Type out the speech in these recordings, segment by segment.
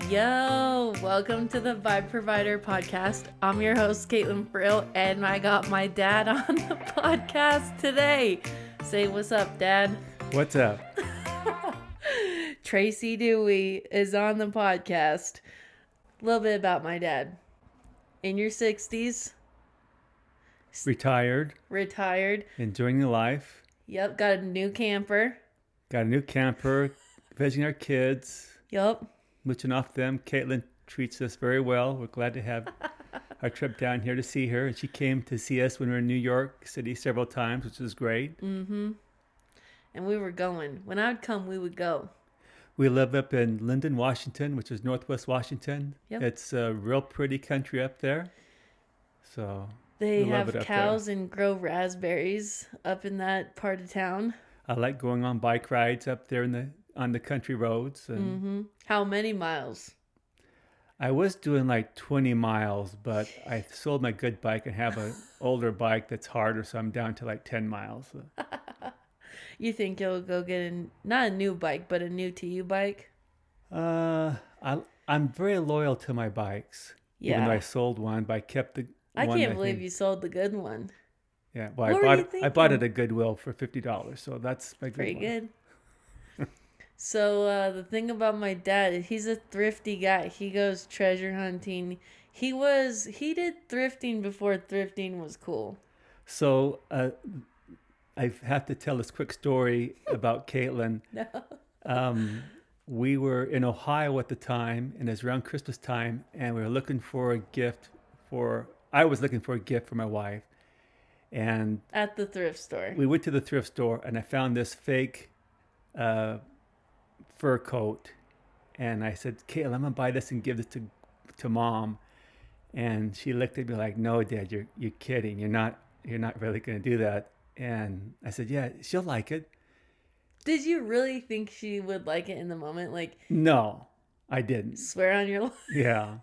Yo, welcome to the Vibe Provider podcast. I'm your host, Caitlin Friel, and I got my dad on the podcast today. Say what's up, Dad. What's up? Tracy Dewey is on the podcast. A little bit about my dad. In your 60s. Retired. Enjoying the life. Yep, got a new camper. Visiting our kids. Yep. Mooching off them. Caitlin treats us very well. We're glad to have our trip down here to see her. And she came to see us when we were in New York City several times, which was great. Mm-hmm. And we were going. When I would come, we would go. We live up in Linden, Washington, which is Northwest Washington. Yep. It's a real pretty country up there. So they have cows and grow raspberries up in that part of town. I like going on bike rides up there on the country roads. And mm-hmm. How many miles? I was doing like 20 miles, but I sold my good bike and have an older bike that's harder, so I'm down to like 10 miles. You think you'll go get not a new bike, but a new to you bike? I'm very loyal to my bikes. Yeah. Even though I sold one, but I kept the I one. Can't believe you sold the good one. Yeah, well, I bought it at Goodwill for $50, so that's my good Pretty one. Good. So the thing about my dad, he's a thrifty guy. He goes treasure hunting. He did thrifting before thrifting was cool. So I have to tell this quick story about Caitlin. No. We were in Ohio at the time, and it was around Christmas time, and we were looking for a gift I was looking for a gift for my wife. And at the thrift store. We went to the thrift store, and I found this fake fur coat. And I said, Caitlin, I'm going to buy this and give this to Mom. And she looked at me like, no, Dad, you're kidding. You're not really going to do that. And I said, yeah, she'll like it. Did you really think she would like it in the moment? Like, no, I didn't. Swear on your life. Yeah.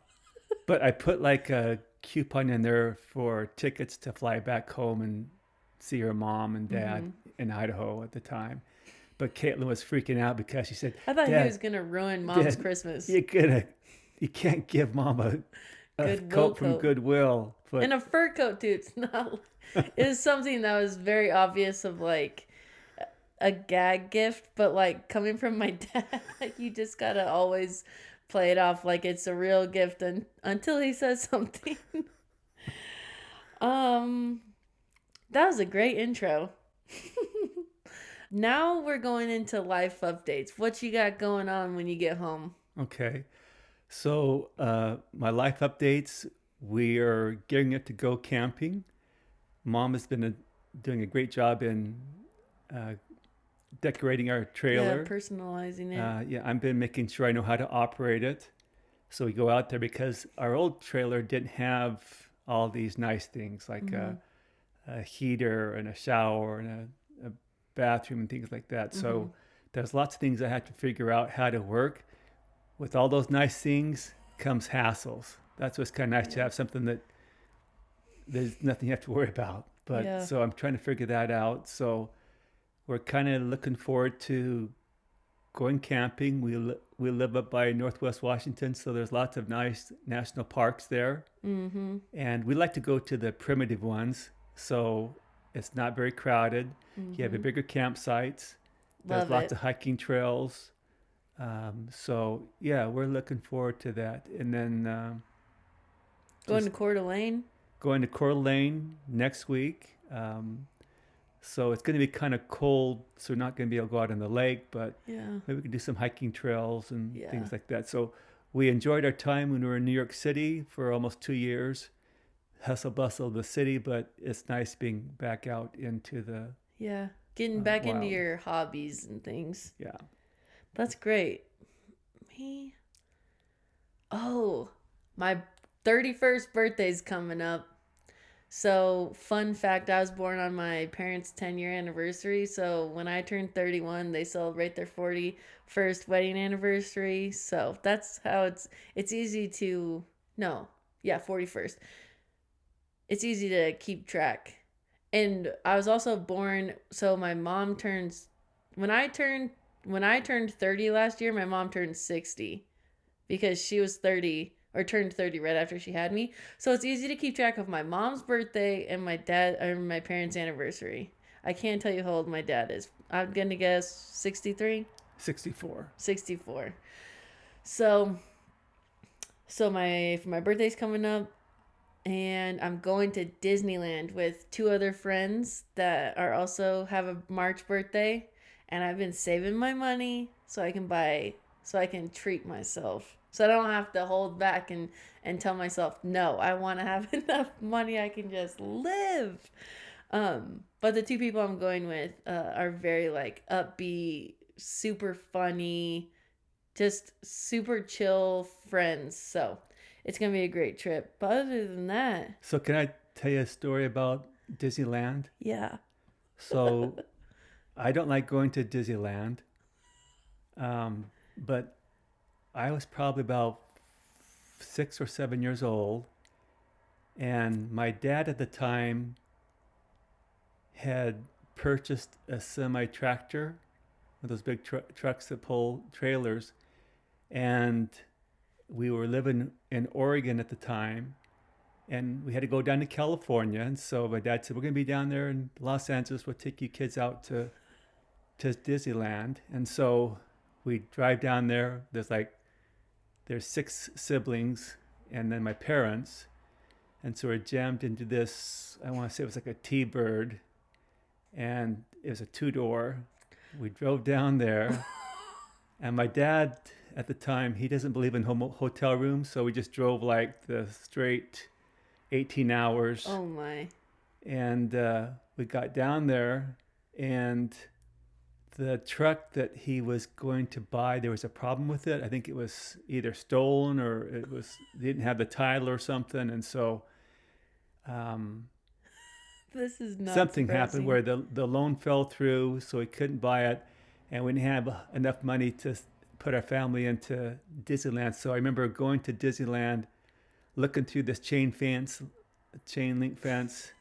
But I put like a coupon in there for tickets to fly back home and see her mom and dad in Idaho at the time. But Caitlin was freaking out because she said, I thought he was going to ruin Mom's Christmas. You can't give Mom a coat from Goodwill. And a fur coat, too. It's not... It was something that was very obvious of like a gag gift, but like coming from my dad, like you just gotta always play it off like it's a real gift until he says something. That was a great intro. Now we're going into life updates. What you got going on when you get home? Okay. So my life updates, we are gearing it to go camping. Mom has been doing a great job in decorating our trailer. Yeah, personalizing it. I've been making sure I know how to operate it. So we go out there because our old trailer didn't have all these nice things like a heater and a shower and a bathroom and things like that. So there's lots of things I have to figure out how to work. With all those nice things comes hassles. That's what's kind of nice to have something that there's nothing you have to worry about. But so I'm trying to figure that out. So we're kind of looking forward to going camping. We live up by Northwest Washington, so there's lots of nice national parks there. Mm-hmm. And we like to go to the primitive ones, so it's not very crowded. Mm-hmm. You have a bigger campsites. There's lots of hiking trails. So yeah, we're looking forward to that. And then going to Coeur d'Alene. Going to Coeur d'Alene next week. So it's going to be kind of cold, so we're not going to be able to go out on the lake, but maybe we can do some hiking trails and things like that. So we enjoyed our time when we were in New York City for almost 2 years. Hustle bustle of the city, but it's nice being back out into the... Yeah, getting back into your hobbies and things. Yeah. That's great. Me? Oh, my 31st birthday's coming up. So, fun fact, I was born on my parents' 10-year anniversary. So, when I turned 31, they celebrate their 41st wedding anniversary. So, that's how it's easy to... No. Yeah, 41st. It's easy to keep track. And I was also born... So, my mom turns... When I turned 30 last year, my mom turned 60. because she was 30 or turned 30 right after she had me. So it's easy to keep track of my mom's birthday and my parents' anniversary. I can't tell you how old my dad is. I'm going to guess 63, 64. 64. So my birthday's coming up, and I'm going to Disneyland with two other friends that are also have a March birthday, and I've been saving my money so I can treat myself. So I don't have to hold back and tell myself, no, I want to have enough money I can just live. But the two people I'm going with are very like upbeat, super funny, just super chill friends. So it's going to be a great trip. But other than that, So can I tell you a story about Disneyland? yeah. So I don't like going to Disneyland, but I was probably about 6 or 7 years old, and my dad at the time had purchased a semi tractor with those big trucks that pull trailers, and we were living in Oregon at the time, and we had to go down to California. And so my dad said, "We're going to be down there in Los Angeles. We'll take you kids out to Disneyland." And so we drive down there. There's 6 siblings, and then my parents. And so we're jammed into this, I want to say it was like a T-Bird, and it was a 2-door. We drove down there, and my dad at the time, he doesn't believe in hotel rooms, so we just drove like the straight 18 hours. Oh my. And we got down there, and the truck that he was going to buy, there was a problem with it. I think it was either stolen or they didn't have the title or something. And so This is not something surprising. happened where the loan fell through, so he couldn't buy it, and we didn't have enough money to put our family into Disneyland. So I remember going to Disneyland, looking through this chain link fence,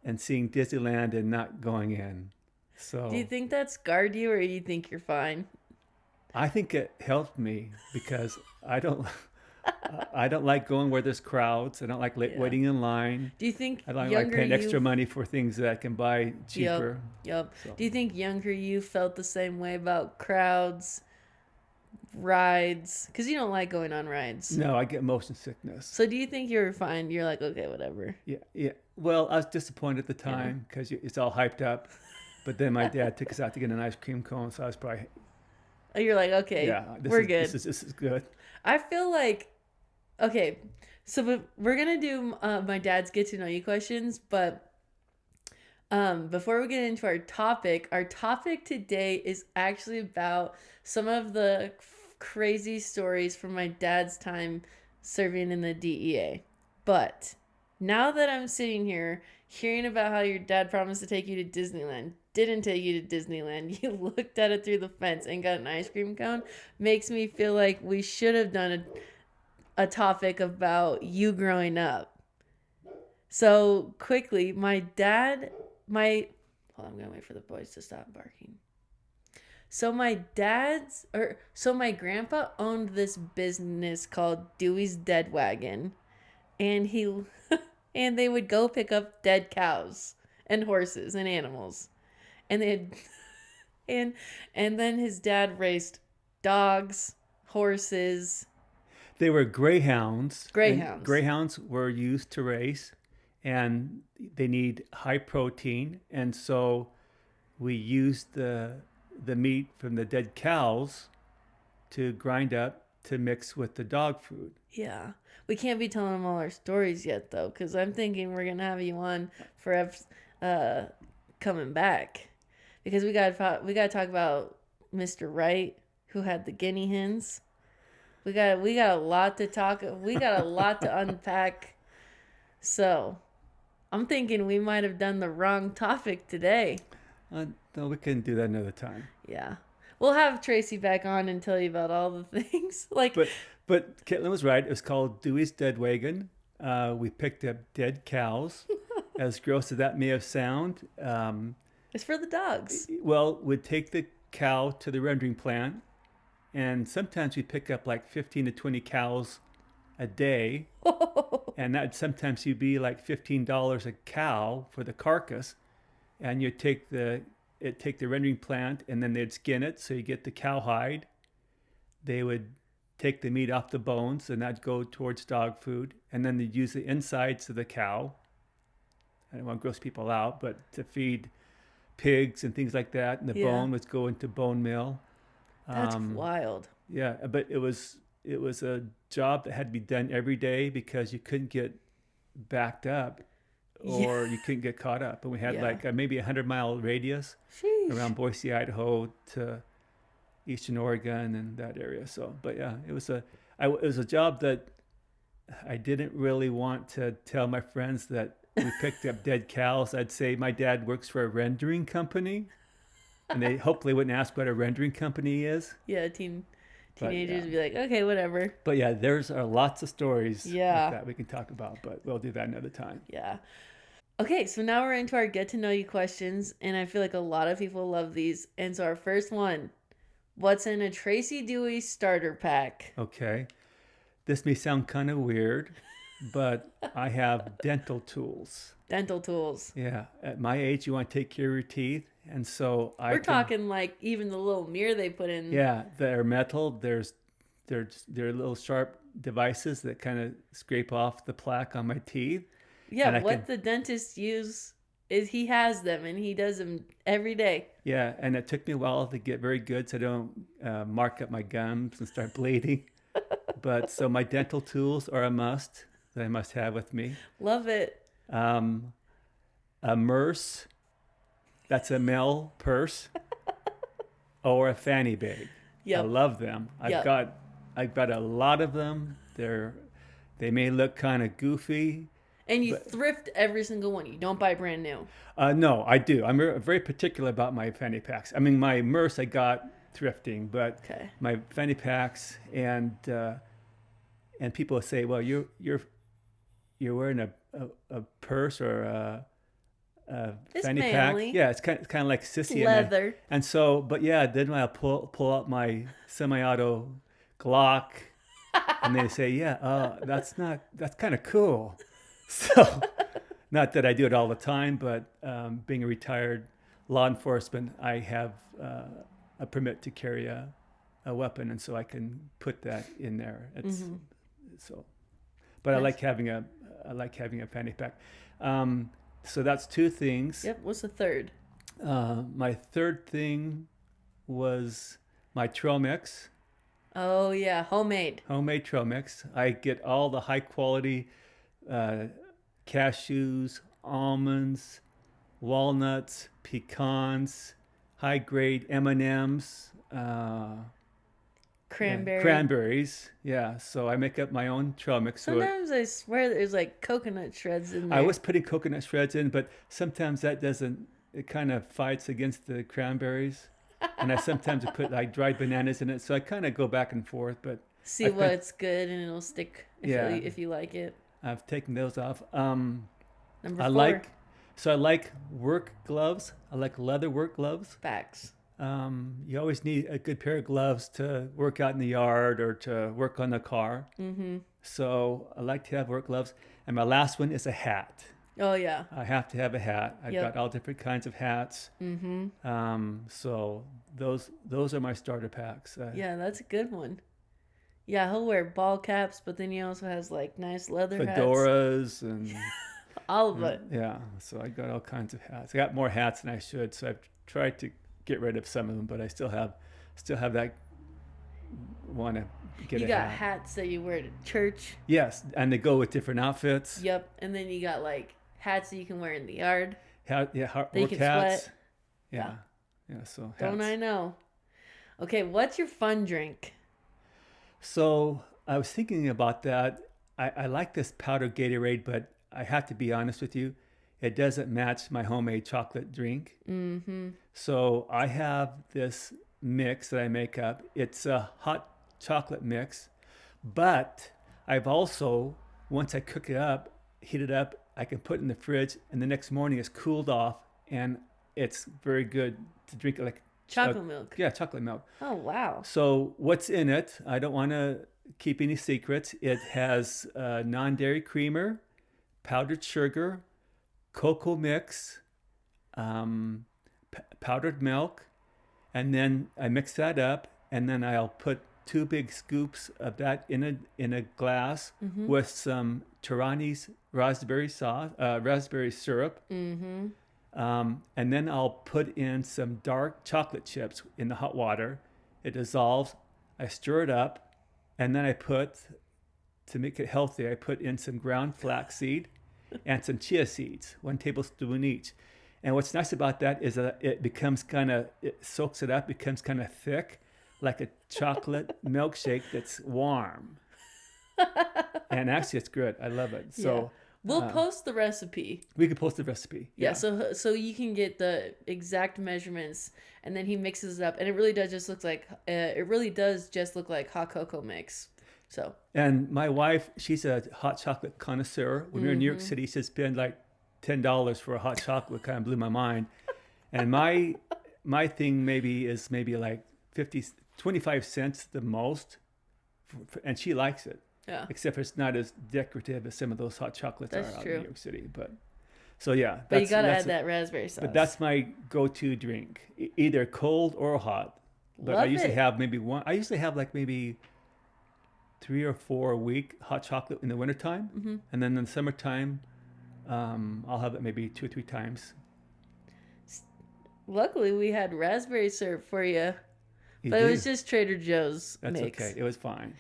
and seeing Disneyland and not going in. So Do you think that scarred you, or do you think you're fine? I think it helped me because I don't like going where there's crowds. I don't like waiting in line. Do you think I don't like younger paying you... extra money for things that I can buy cheaper. Yep. So. Do you think younger you felt the same way about crowds, rides? Because you don't like going on rides. No, I get motion sickness. So do you think you're fine? You're like, okay, whatever. Yeah. Well, I was disappointed at the time because it's all hyped up. But then my dad took us out to get an ice cream cone, so I was probably... Oh, you're like, okay, we're good. This is good. I feel like, okay, so we're going to do my dad's get to know you questions, but before we get into our topic today is actually about some of the crazy stories from my dad's time serving in the DEA. But now that I'm sitting here hearing about how your dad promised to take you to Disneyland, didn't take you to Disneyland, you looked at it through the fence and got an ice cream cone, makes me feel like we should have done a topic about you growing up. So quickly, hold on, I'm gonna wait for the boys to stop barking. So my grandpa owned this business called Dewey's Dead Wagon, and and they would go pick up dead cows and horses and animals. And and then his dad raced dogs, horses. They were greyhounds. Greyhounds. Greyhounds were used to race, and they need high protein. And so we used the meat from the dead cows to grind up to mix with the dog food. Yeah. We can't be telling them all our stories yet, though, because I'm thinking we're going to have you on for coming back. Because we got to talk about Mr. Wright, who had the guinea hens. We got a lot to talk. We got a lot to unpack. So, I'm thinking we might have done the wrong topic today. No, we can do that another time. Yeah, we'll have Tracy back on and tell you about all the things. But Caitlin was right. It was called Dewey's Dead Wagon. We picked up dead cows. As gross as that may have sounded. It's for the dogs. Well, we'd take the cow to the rendering plant, and sometimes we pick up like 15 to 20 cows a day, and that sometimes you'd be like $15 a cow for the carcass, and you take the rendering plant, and then they'd skin it, so you get the cow hide. They would take the meat off the bones, and that'd go towards dog food, and then they'd use the insides of the cow. I don't want to gross people out, but to feed pigs and things like that, and the bone would go into bone meal. That's wild. Yeah, but it was a job that had to be done every day because you couldn't get backed up, or you couldn't get caught up. And we had like maybe 100-mile radius around Boise, Idaho to Eastern Oregon and that area. So, but yeah, it was a job that I didn't really want to tell my friends that we picked up dead cows. I'd say my dad works for a rendering company, and they hopefully wouldn't ask what a rendering company is. Yeah, teenagers would be like, okay, whatever. But yeah, there's lots of stories like that we can talk about, but we'll do that another time. Yeah. Okay, so now we're into our get to know you questions, and I feel like a lot of people love these. And so our first one, what's in a Tracy Dewey starter pack? Okay. This may sound kind of weird, but I have dental tools. Dental tools. Yeah. At my age, you want to take care of your teeth. And so we're talking like even the little mirror they put in. Yeah, they're metal. They're little sharp devices that kind of scrape off the plaque on my teeth. Yeah, what the dentist use is he has them, and he does them every day. Yeah, and it took me a while to get very good so I don't mark up my gums and start bleeding. But so my dental tools are a must that I must have with me. Love it. A merce, that's a male purse, or a fanny bag. Yep. I love them. I've got a lot of them. They may look kind of goofy. And you thrift every single one. You don't buy brand new. No, I do. I'm very particular about my fanny packs. I mean, my merce I got thrifting, but my fanny packs and people say, well, you're wearing a purse or a fanny manly. pack. Yeah, it's kind of like sissy. Leather. And so, but yeah, then I'll pull out my semi-auto Glock, and they say, that's kind of cool. So, not that I do it all the time, but being a retired law enforcement, I have a permit to carry a weapon, and so I can put that in there. It's so, but nice. I like having a fanny pack. So that's two things. Yep. What's the third? My third thing was my trail mix. Oh yeah, homemade trail mix. I get all the high quality cashews, almonds, walnuts, pecans, high grade M&Ms, cranberries. Yeah, so I make up my own trail mix. Sometimes I swear there's like coconut shreds in there. I was putting coconut shreds in, but sometimes that doesn't. It kind of fights against the cranberries, and I sometimes put like dried bananas in it. So I kind of go back and forth, but see what's good, and it'll stick if you like it. I've taken those off. Number 4. I like work gloves. I like leather work gloves. Facts. You always need a good pair of gloves to work out in the yard or to work on the car. Mm-hmm. So I like to have work gloves. And my last one is a hat. Oh, yeah. I have to have a hat. I've got all different kinds of hats. Mm-hmm. So those are my starter packs. Yeah, that's a good one. Yeah, he'll wear ball caps, but then he also has like nice leather fedoras and all of it. Yeah, so I got all kinds of hats. I got more hats than I should, so I've tried to get rid of some of them, but I still have that want to get. You got hats that you wear to church. Yes, and they go with different outfits. Yep, and then you got like hats that you can wear in the yard. Work hats. Sweat. Yeah. So hats. Don't I know? Okay, what's your fun drink? So I was thinking about that. I like this powder Gatorade, but I have to be honest with you, it doesn't match my homemade chocolate drink. Mm-hmm. So I have this mix that I make up. It's a hot chocolate mix, but I've also, once I cook it up, heat it up, I can put it in the fridge, and the next morning it's cooled off, and it's very good to drink it like Chocolate milk. Yeah, chocolate milk. Oh, wow. So what's in it? I don't want to keep any secrets. It has non-dairy creamer, powdered sugar, cocoa mix, powdered milk, and then I mix that up, and then I'll put 2 big scoops of that in a glass with some Tirani's raspberry syrup. And then I'll put in some dark chocolate chips in the hot water. It dissolves. I stir it up, and then to make it healthy, I put in some ground flaxseed and some chia seeds, 1 tablespoon each. And what's nice about that is that it soaks it up, becomes kind of thick, like a chocolate milkshake that's warm. And actually, it's good. I love it. So we'll post the recipe. We could post the recipe. Yeah. So you can get the exact measurements, and then he mixes it up, and it really does just look like hot cocoa mix. So. And my wife, she's a hot chocolate connoisseur. When we were in New York City, she spent like $10 for a hot chocolate. Kind of blew my mind. And my thing is maybe like 25 cents the most, and she likes it. Yeah. Except it's not as decorative as some of those hot chocolates That's are out true. in New York City. But so yeah. But you gotta add that raspberry sauce. But that's my go-to drink, either cold or hot. But Love I usually it. have maybe one. I usually have like maybe 3 or 4 a week hot chocolate in the wintertime. And then in the summertime, I'll have it maybe 2 or 3 times. Luckily, we had raspberry syrup for you. But it was just Trader Joe's That's mix. okay. It was fine.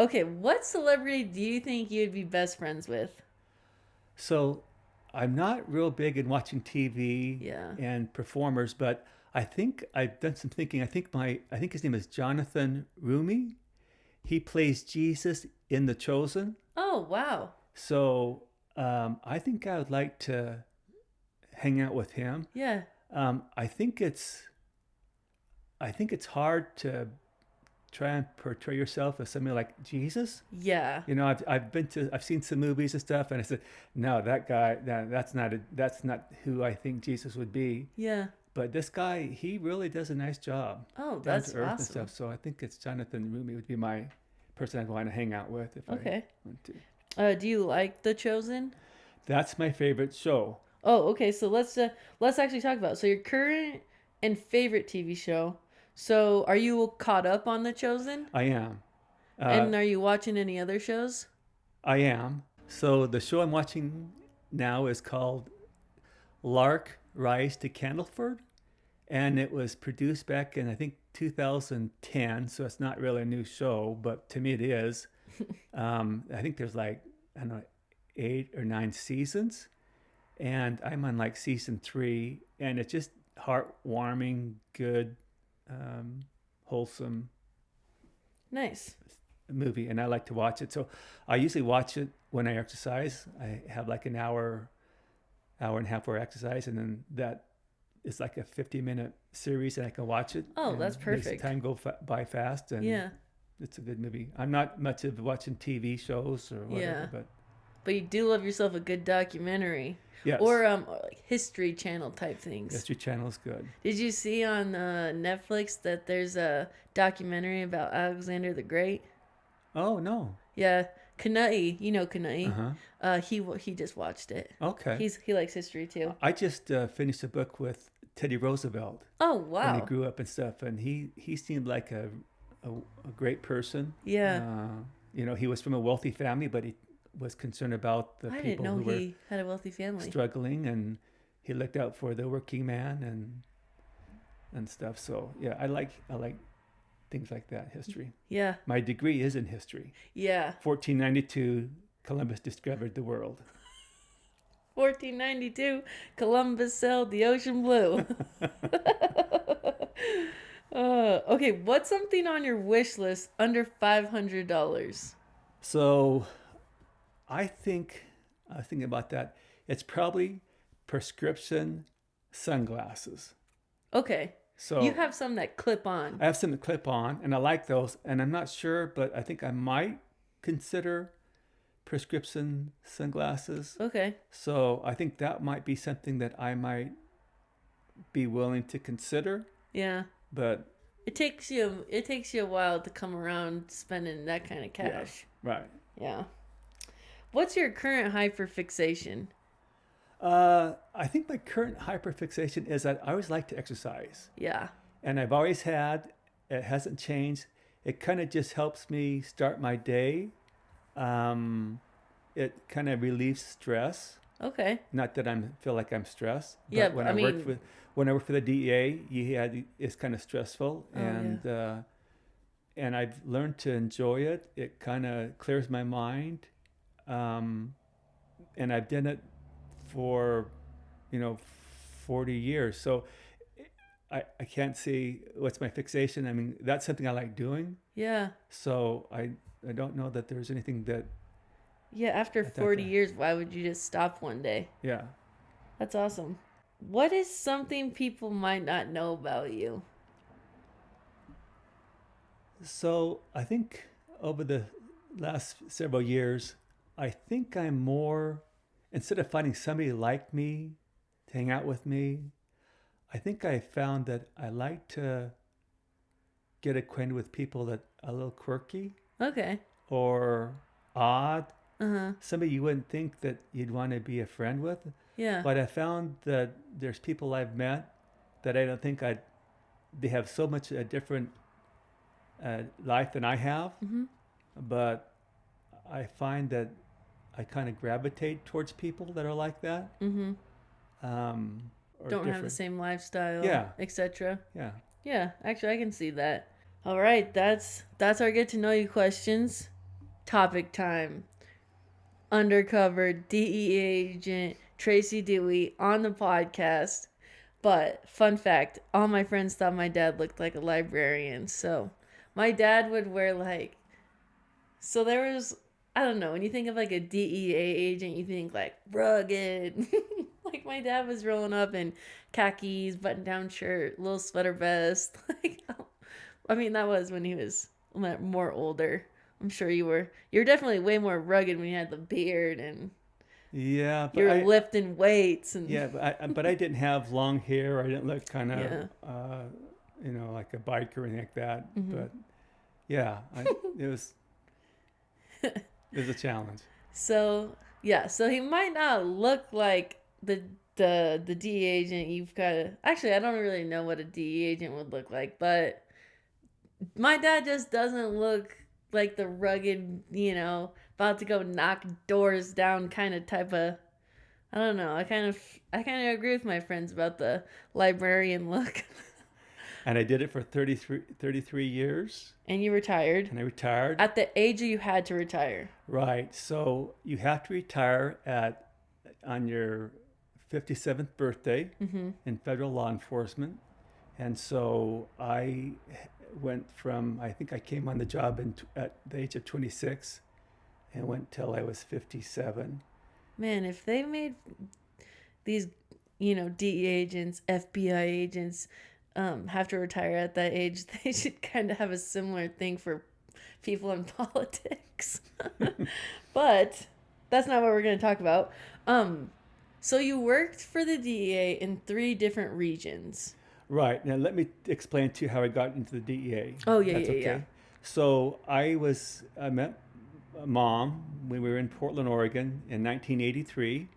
Okay, what celebrity do you think you'd be best friends with? So I'm not real big in watching TV and performers, but I think I've done some thinking. I think his name is Jonathan Rumi. He plays Jesus in The Chosen. Oh, wow. So I think I would like to hang out with him. Yeah. I think it's hard to try and portray yourself as somebody like Jesus. Yeah. You know, I've seen some movies and stuff, and I said, no, that guy, that's not who I think Jesus would be. Yeah. But this guy, he really does a nice job. Oh, that's down to earth awesome. And stuff. So I think it's Jonathan Rumi would be my person I'd want to hang out with if I want to. Do you like The Chosen? That's my favorite show. Oh, okay. So let's actually talk about it. So your current and favorite TV show. So are you caught up on The Chosen? I am. And are you watching any other shows? I am. So the show I'm watching now is called Lark Rise to Candleford, and it was produced back in I think 2010. So it's not really a new show, but to me it is. I think there's like 8 or 9 seasons, and I'm on like season 3, and it's just heartwarming, good, wholesome, nice movie, and I like to watch it. So I usually watch it when I exercise. I have like an hour and a half for exercise, and then that is like a 50-minute series, and I can watch it. Oh, that's perfect. Makes the time go by fast, and it's a good movie. I'm not much of watching TV shows or whatever, but you do love yourself a good documentary. Yes. Or like History Channel type things. History Channel is good. Did you see on Netflix that there's a documentary about Alexander the Great? Oh, no. Yeah. Kanai, you know Kanai. Uh-huh. He just watched it. Okay. He likes history too. I just finished a book with Teddy Roosevelt. Oh, wow. When he grew up and stuff, and he seemed like a great person. Yeah. You know, he was from a wealthy family, but he was concerned about the people who were he had a wealthy family, struggling, and he looked out for the working man and stuff. So yeah, I like things like that, history. Yeah. My degree is in history. Yeah. 1492, Columbus discovered the world. 1492, Columbus sailed the ocean blue. Okay, what's something on your wish list under $500? So I was thinking about that. It's probably prescription sunglasses. Okay. So you have some that clip on. I have some that clip on, and I like those. And I'm not sure, but I think I might consider prescription sunglasses. Okay. So I think that might be something that I might be willing to consider. Yeah. But It takes you a while to come around spending that kind of cash. yeah, right. Yeah. What's your current hyperfixation? I think my current hyperfixation is that I always like to exercise, Yeah. and I've always had. It hasn't changed. It kind of just helps me start my day. Um, it kind of relieves stress. Okay. Not that I feel like I'm stressed, Yeah, but when I I worked mean, when I worked for the DEA, it's kind of stressful, oh yeah. and I've learned to enjoy it. It kind of clears my mind, um, and I've done it for, you know, 40 years. So I can't see what's my fixation. I mean, that's something I like doing. Yeah. So I don't know that there's anything that Yeah, after I thought 40 that, years, why would you just stop one day? yeah. That's awesome. What is something people might not know about you? So I think over the last several years, I think I'm more, instead of finding somebody like me to hang out with me, I think I found that I like to get acquainted with people that are a little quirky Okay. or odd, Uh-huh. somebody you wouldn't think that you'd want to be a friend with. Yeah. But I found that there's people I've met that I don't think they have so much a different life than I have, Mm-hmm. but I find that I kind of gravitate towards people that are like that. Mm-hmm. Or Don't have the different. same lifestyle, Yeah. etc. Yeah. Yeah, actually I can see that. All right, that's our get to know you questions. Topic time. Undercover DEA agent Tracy Dewey on the podcast. But fun fact, all my friends thought my dad looked like a librarian. So my dad would wear so there was, I don't know, when you think of like a DEA agent, you think like rugged. Like my dad was rolling up in khakis, button down shirt, little sweater vest. Like, I mean, that was when he was more older. I'm sure you were definitely way more rugged when you had the beard and Yeah, you but were lifting weights and but I didn't have long hair. I didn't look kind of, yeah. like a biker or anything like that. Mm-hmm. But yeah, it was a challenge. So yeah, so he might not look like the DE agent you've got to, actually I don't really know what a DE agent would look like, but my dad just doesn't look like the rugged, about to go knock doors down kind of type of, I don't know. I kind of agree with my friends about the librarian look. And I did it for 33 years. And you retired. And I retired. At the age you had to retire. Right. So you have to retire on your 57th birthday Mm-hmm. in federal law enforcement. And so I went from, I think I came on the job at the age of 26 and went till I was 57. Man, if they made these, DEA agents, FBI agents, have to retire at that age, they should kind of have a similar thing for people in politics. But that's not what we're going to talk about. So you worked for the DEA in 3 different regions. Right. Now let me explain to you how I got into the DEA. Oh, yeah, That's yeah, okay. yeah. So I met Mom when we were in Portland, Oregon in 1983,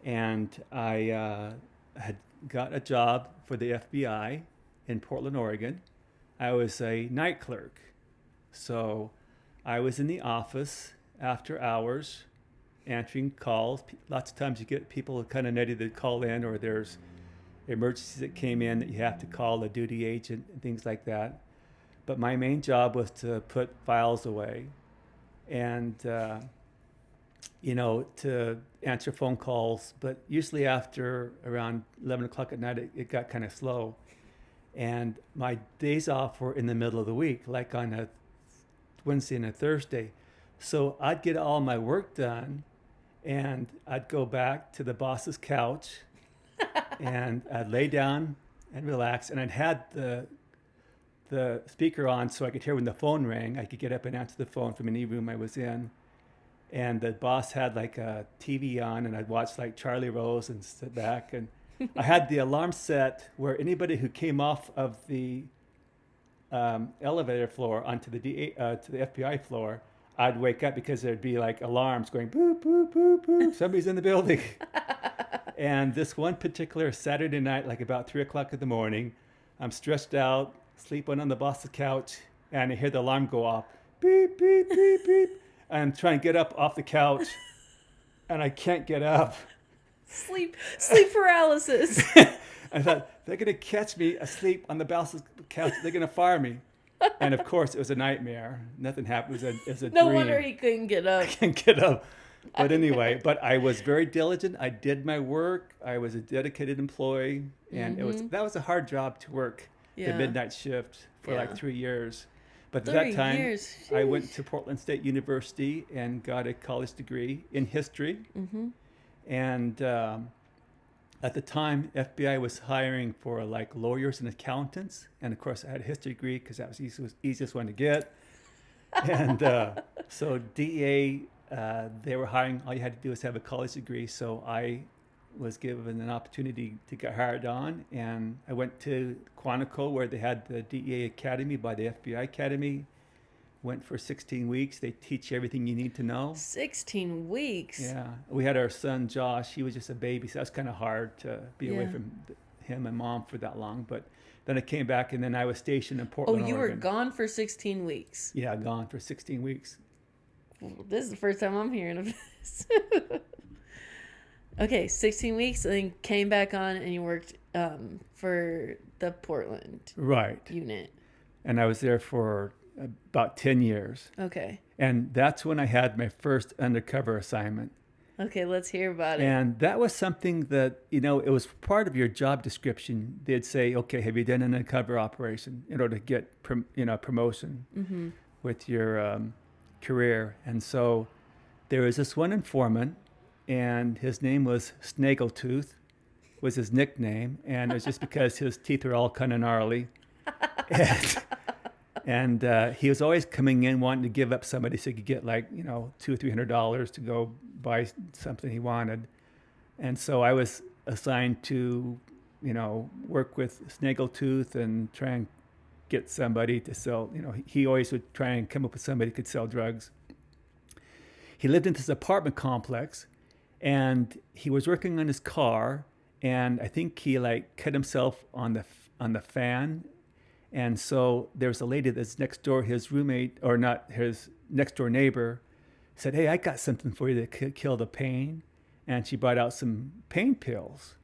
and I had got a job for the FBI in Portland, Oregon. I was a night clerk. So I was in the office after hours answering calls. Lots of times you get people kind of nutty that call in, or there's emergencies that came in that you have to call a duty agent and things like that. But my main job was to put files away and, to answer phone calls. But usually after around 11 o'clock at night, it got kind of slow. And my days off were in the middle of the week, like on a Wednesday and a Thursday. So I'd get all my work done and I'd go back to the boss's couch and I'd lay down and relax. And I'd had the speaker on so I could hear when the phone rang. I could get up and answer the phone from any room I was in. And the boss had like a TV on and I'd watch like Charlie Rose and sit back. And I had the alarm set where anybody who came off of the elevator floor onto the to the FBI floor, I'd wake up because there'd be like alarms going boop boop boop boop. Somebody's in the building. And this one particular Saturday night, like about 3 o'clock in the morning, I'm stressed out, sleeping on the boss's couch, and I hear the alarm go off. Beep, beep, beep, beep. I'm trying to get up off the couch, and I can't get up. Sleep paralysis. I thought, they're going to catch me asleep on the boss's couch. They're going to fire me. And of course, it was a nightmare. Nothing happened. It was a No dream. wonder he couldn't get up. I can't get up. But anyway, but I was very diligent. I did my work. I was a dedicated employee, and that was a hard job to work the midnight shift for like 3 years. But at that time, I went to Portland State University and got a college degree in history. And at the time, FBI was hiring for like lawyers and accountants, and of course, I had a history degree because that was the easiest one to get. And so DEA. They were hiring, all you had to do was have a college degree. So I was given an opportunity to get hired on. And I went to Quantico where they had the DEA Academy by the FBI Academy. Went for 16 weeks. They teach you everything you need to know. 16 weeks? Yeah. We had our son, Josh. He was just a baby. So that was kind of hard to be away from him and mom for that long. But then I came back and then I was stationed in Portland, you Oregon. were gone for 16 weeks? Yeah, gone for 16 weeks. This is the first time I'm hearing of this. Okay, 16 weeks, and then came back on, and you worked for the Portland unit. And I was there for about 10 years. Okay. And that's when I had my first undercover assignment. Okay, let's hear about it. And that was something that, it was part of your job description. They'd say, okay, have you done an undercover operation in order to get, promotion with your career? And so there was this one informant, and his name was Snaggletooth, was his nickname, and it was just because his teeth are all kind of gnarly. And he was always coming in wanting to give up somebody so he could get like $200 or $300 to go buy something he wanted. And so I was assigned to work with Snaggletooth and try and get somebody to sell. He always would try and come up with somebody who could sell drugs. He lived in this apartment complex, and he was working on his car, and I think he like cut himself on the fan. And so there was a lady that's next door, his roommate, or not his next door neighbor, said, "Hey, I got something for you to kill the pain." And she brought out some pain pills.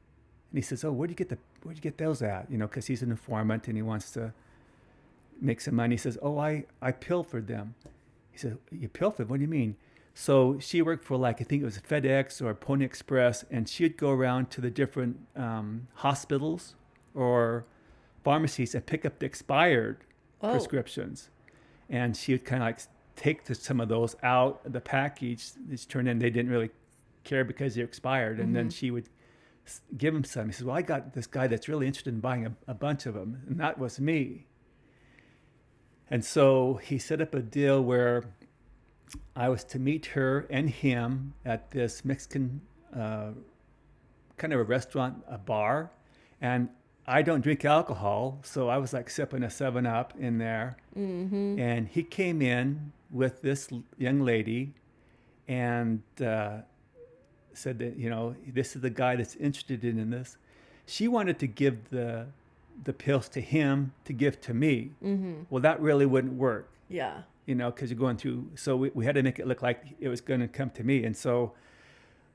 And he says, "Oh, where'd you get those at?" Because he's an informant and he wants to make some money. He says, "Oh, I pilfered them." He said, "You pilfered? What do you mean?" So she worked for I think it was FedEx or Pony Express, and she'd go around to the different hospitals or pharmacies and pick up the expired prescriptions. And she would kind of take some of those out of the package. Just turn in, they didn't really care because they're expired. And then she would give him some. He says, "Well, I got this guy that's really interested in buying a bunch of them." And that was me. And so he set up a deal where I was to meet her and him at this Mexican kind of a restaurant, a bar. And I don't drink alcohol, so I was like sipping a 7-Up in there. And he came in with this young lady and said that, this is the guy that's interested in this. She wanted to give the pills to him to give to me. Well, that really wouldn't work. Yeah. Because you're going through, so we had to make it look like it was going to come to me. And so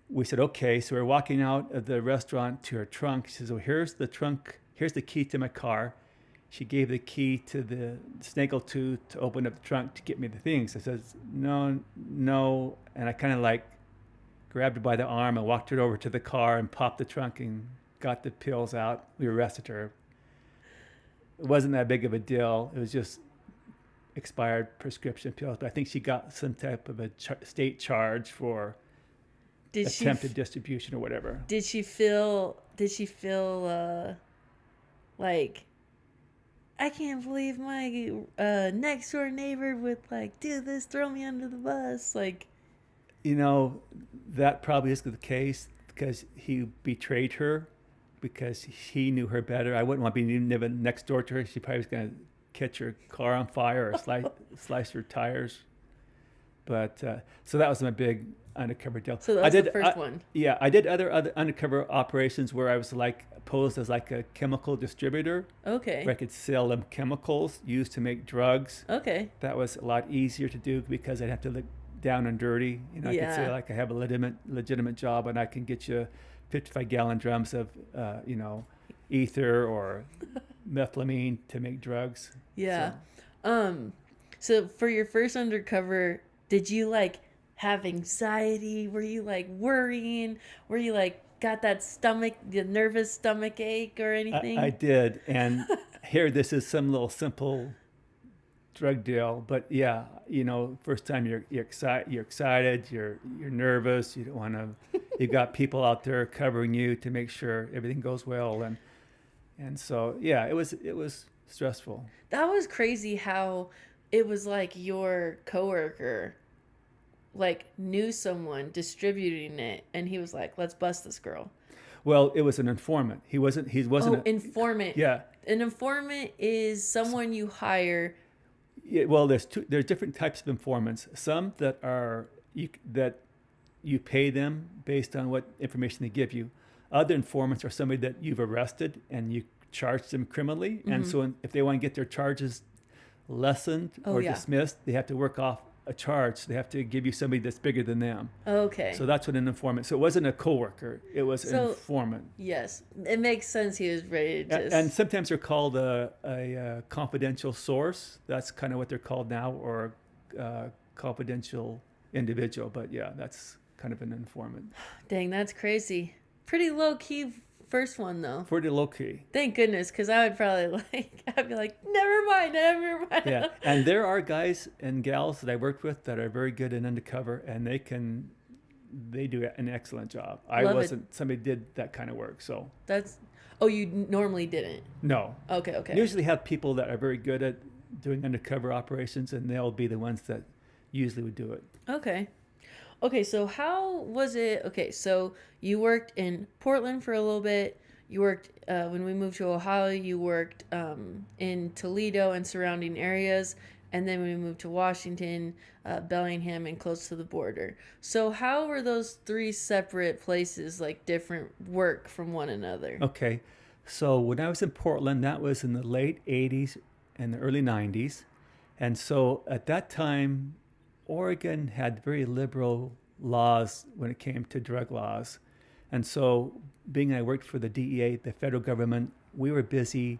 we said, okay. So we're walking out of the restaurant to her trunk. She says, "Well, here's the trunk. Here's the key to my car." She gave the key to the Snaggletooth to open up the trunk to get me the things. I says, no. And I kind of grabbed her by the arm and walked her over to the car and popped the trunk and got the pills out. We arrested her. It wasn't that big of a deal. It was just expired prescription pills, but I think she got some type of a state charge for attempted distribution or whatever. Did she feel like, I can't believe my next door neighbor would do this, throw me under the bus? That probably is the case because he betrayed her because he knew her better. I wouldn't want to be living next door to her. She probably was going to catch her car on fire or slice her tires. But so that was my big undercover deal. So that was the first one. Yeah, I did other undercover operations where I was like posed as like a chemical distributor. Okay. Where I could sell them chemicals used to make drugs. Okay. That was a lot easier to do because I'd have to look down and dirty. You know, I could say like I have a legitimate job and I can get you 55-gallon drums of ether or methylamine to make drugs. Yeah. So for your first undercover, did you like have anxiety? Were you like worrying? Were you like got that the nervous stomach ache or anything? I did. And here, this is some little simple drug deal, but yeah, first time you're excited, you're nervous, you don't want to, you've got people out there covering you to make sure everything goes well. And so, yeah, it was stressful. That was crazy how it was like your coworker like knew someone distributing it and he was like, let's bust this girl. Well, it was an informant. He wasn't informant. Yeah. An informant is someone you hire. Yeah, well, there's different types of informants. Some that you pay them based on what information they give you. Other informants are somebody that you've arrested and you charge them criminally. Mm-hmm. And so if they want to get their charges lessened or dismissed, they have to work off a charge. They have to give you somebody that's bigger than them. Okay. So that's what an informant. So it wasn't a coworker. It was an informant. Yes, it makes sense. He was ready to just. And sometimes they're called a confidential source. That's kind of what they're called now, or confidential individual. But yeah, that's kind of an informant. Dang, that's crazy. Pretty low key. First one though. Pretty low key. Thank goodness, because I would probably I'd be like, never mind. Yeah, and there are guys and gals that I worked with that are very good in undercover, and they do an excellent job. Somebody did that kind of work, so. You normally didn't? No. Okay. Usually have people that are very good at doing undercover operations, and they'll be the ones that usually would do it. Okay, so how was it? Okay, so you worked in Portland for a little bit. You worked, when we moved to Ohio, you worked in Toledo and surrounding areas. And then when we moved to Washington, Bellingham, and close to the border. So how were those three separate places, like different work from one another? Okay, so when I was in Portland, that was in the late 80s and the early 90s. And so at that time, Oregon had very liberal laws when it came to drug laws. And so being I worked for the DEA, the federal government, we were busy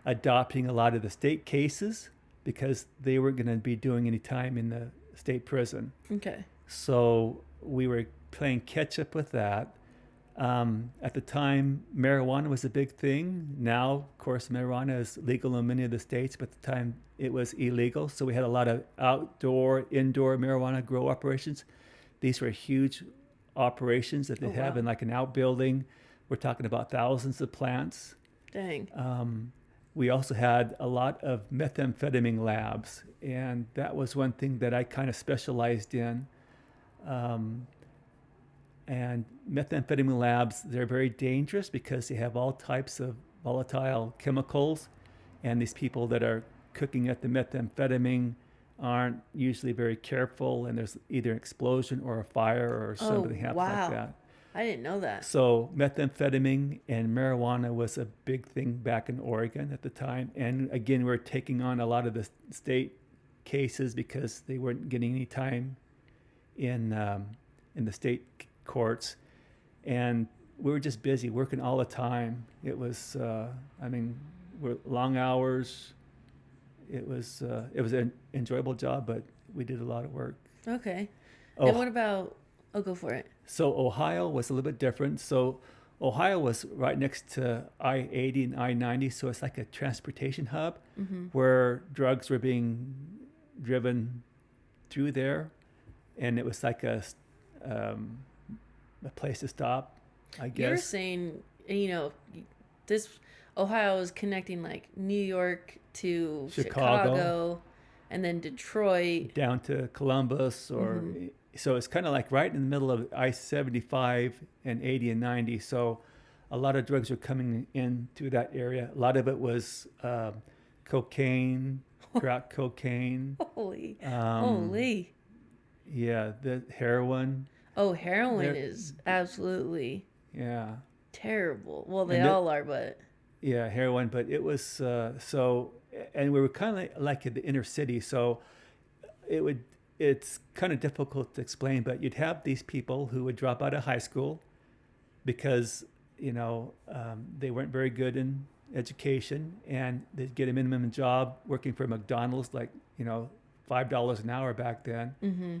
adopting a lot of the state cases because they weren't going to be doing any time in the state prison. Okay. So we were playing catch up with that. At the time, marijuana was a big thing. Now, of course, marijuana is legal in many of the states, but at the time it was illegal. So we had a lot of indoor marijuana grow operations. These were huge operations that they have in like an outbuilding. We're talking about thousands of plants. Dang. We also had a lot of methamphetamine labs, and that was one thing that I kind of specialized in. And methamphetamine labs, they're very dangerous because they have all types of volatile chemicals, and these people that are cooking at the methamphetamine aren't usually very careful, and there's either an explosion or a fire or something happens like that. I didn't know that. So methamphetamine and marijuana was a big thing back in Oregon at the time. And again, we're taking on a lot of the state cases because they weren't getting any time in the state courts. And we were just busy working all the time. It was, we're long hours. It was an enjoyable job, but we did a lot of work. Okay. And what about, go for it. So Ohio was a little bit different. So Ohio was right next to I-80 and I-90, so it's like a transportation hub where drugs were being driven through there, and it was like a place to stop, I guess. You're saying, this Ohio is connecting like New York to Chicago and then Detroit. Down to Columbus or... So it's kind of like right in the middle of I-75 and 80 and 90. So a lot of drugs were coming in through that area. A lot of it was cocaine, crack cocaine. Holy, Um, holy. yeah, the heroin. Oh, heroin There, is absolutely yeah, terrible. Well, they and all are, but yeah, heroin. But it was and we were kind of like in the inner city, so it would. It's kind of difficult to explain, but you'd have these people who would drop out of high school because they weren't very good in education, and they'd get a minimum job working for McDonald's, like $5 an hour back then. mm-hmm.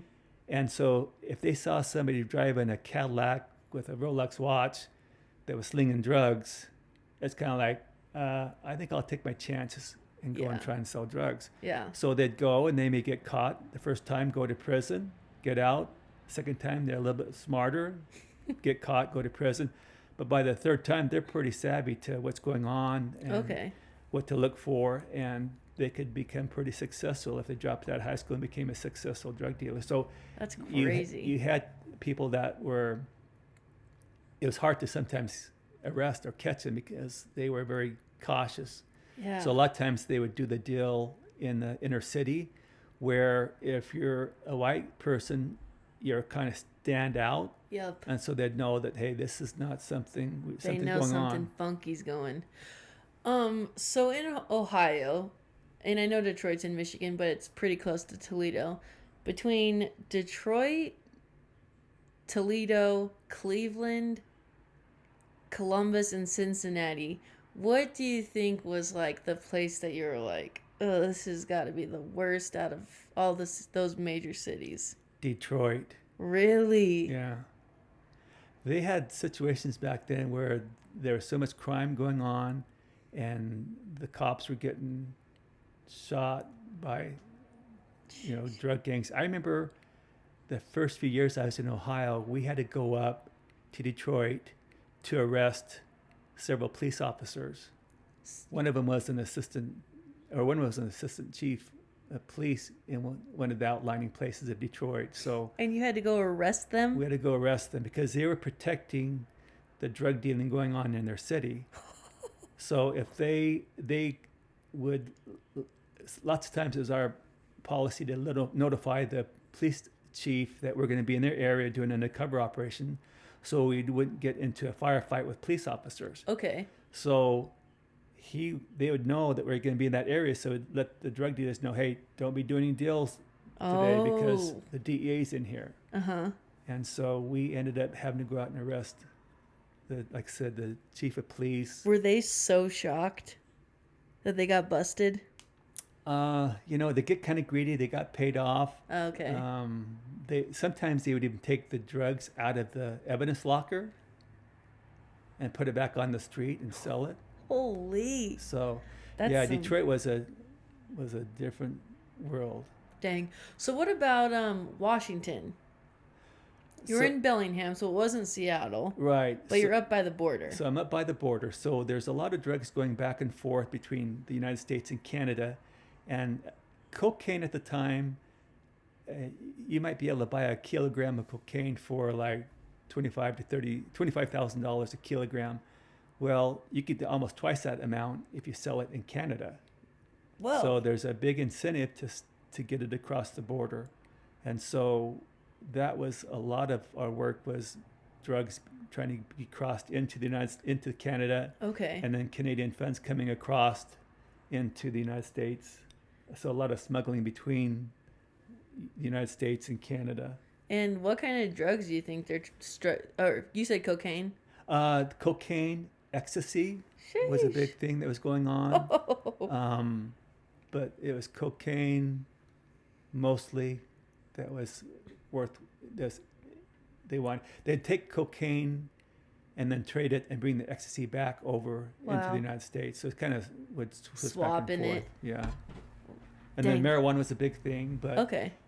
And so if they saw somebody driving a Cadillac with a Rolex watch that was slinging drugs, it's kind of like, I think I'll take my chances and go and try and sell drugs. Yeah. So they'd go and they may get caught the first time, go to prison, get out. Second time, they're a little bit smarter, get caught, go to prison. But by the third time, they're pretty savvy to what's going on and what to look for. And they could become pretty successful if they dropped out of high school and became a successful drug dealer. So that's crazy. You had people that it was hard to sometimes arrest or catch them because they were very cautious. Yeah. So a lot of times they would do the deal in the inner city, where if you're a white person, you're kind of stand out. Yep. And so they'd know that, hey, this is not something's they know going something on. funky's going. So in Ohio, and I know Detroit's in Michigan, but it's pretty close to Toledo. Between Detroit, Toledo, Cleveland, Columbus, and Cincinnati, what do you think was like the place that you were like, oh, this has got to be the worst out of all those major cities? Detroit. Really? Yeah. They had situations back then where there was so much crime going on, and the cops were getting shot by, drug gangs. I remember the first few years I was in Ohio, we had to go up to Detroit to arrest several police officers. One was an assistant chief of police in one of the outlying places of Detroit. So. And you had to go arrest them? We had to go arrest them because they were protecting the drug dealing going on in their city. So if they would, lots of times it was our policy to notify the police chief that we're going to be in their area doing an undercover operation, so we wouldn't get into a firefight with police officers. Okay. So they would know that we're going to be in that area, so it'd let the drug dealers know, hey, don't be doing any deals today because the DEA's in here. Uh-huh. And so we ended up having to go out and arrest like I said, the chief of police. Were they so shocked that they got busted? They get kind of greedy. They got paid off. Okay. Sometimes they would even take the drugs out of the evidence locker and put it back on the street and sell it. Holy. So, That's Detroit was a different world. Dang. So what about Washington? You were in Bellingham, so it wasn't Seattle. Right. But you're up by the border. So I'm up by the border. So there's a lot of drugs going back and forth between the United States and Canada. And cocaine at the time, you might be able to buy a kilogram of cocaine for like $25,000 a kilogram. Well, you get almost twice that amount if you sell it in Canada. Whoa. So there's a big incentive to get it across the border. And so that was a lot of our work, was drugs trying to be crossed into into Canada. Okay. And then Canadian funds coming across into the United States. So a lot of smuggling between the United States and Canada. And what kind of drugs do you think they're or you said cocaine? Cocaine, ecstasy was a big thing that was going on. Oh. But it was cocaine mostly that was worth this. They'd take cocaine and then trade it and bring the ecstasy back over into the United States. So it kind of would switch back and forth. Yeah. And then marijuana was a big thing, but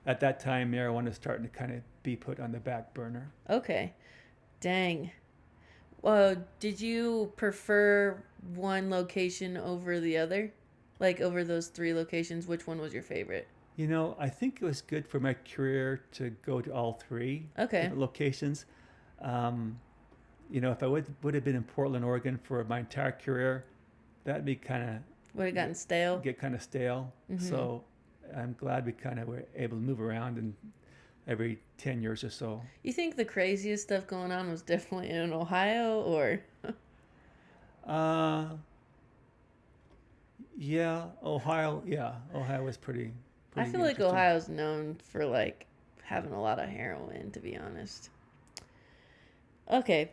at that time marijuana was starting to kind of be put on the back burner. Okay. Dang. Well, did you prefer one location over the other? Like over those 3 locations, which one was your favorite? I think it was good for my career to go to all 3 locations. if I would have been in Portland, Oregon for my entire career, that'd be Would have gotten stale. get kind of stale. So I'm glad we kind of were able to move around and every 10 years or so. You think the craziest stuff going on was definitely in Ohio, or? Yeah, Ohio. Yeah, Ohio was pretty I feel like interesting. Ohio's known for like having a lot of heroin, to be honest. Okay.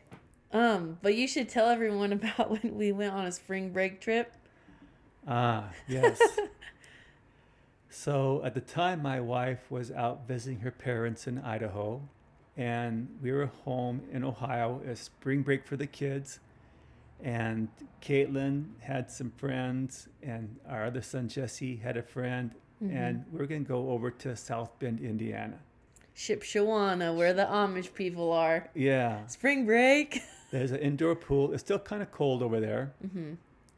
But you should tell everyone about when we went on a spring break trip. Yes. So at the time, my wife was out visiting her parents in Idaho, and we were home in Ohio as spring break for the kids. And Caitlin had some friends, and our other son Jesse had a friend, and we were going to go over to South Bend, Indiana. Shipshawana, where the Amish people are. Yeah. Spring break. There's an indoor pool. It's still kind of cold over there.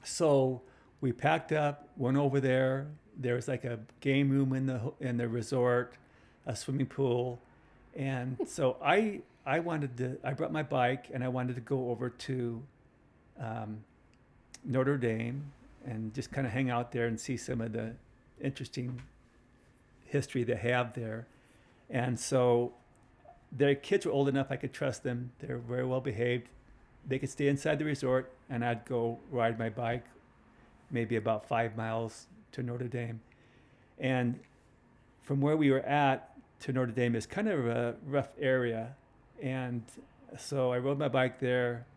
So we packed up, went over there. There was like a game room in the resort, a swimming pool, and so I brought my bike and I wanted to go over to Notre Dame and just kind of hang out there and see some of the interesting history they have there. And so their kids were old enough I could trust them. They're very well behaved. They could stay inside the resort, and I'd go ride my bike maybe about 5 miles to Notre Dame. And from where we were at to Notre Dame is kind of a rough area. And so I rode my bike there.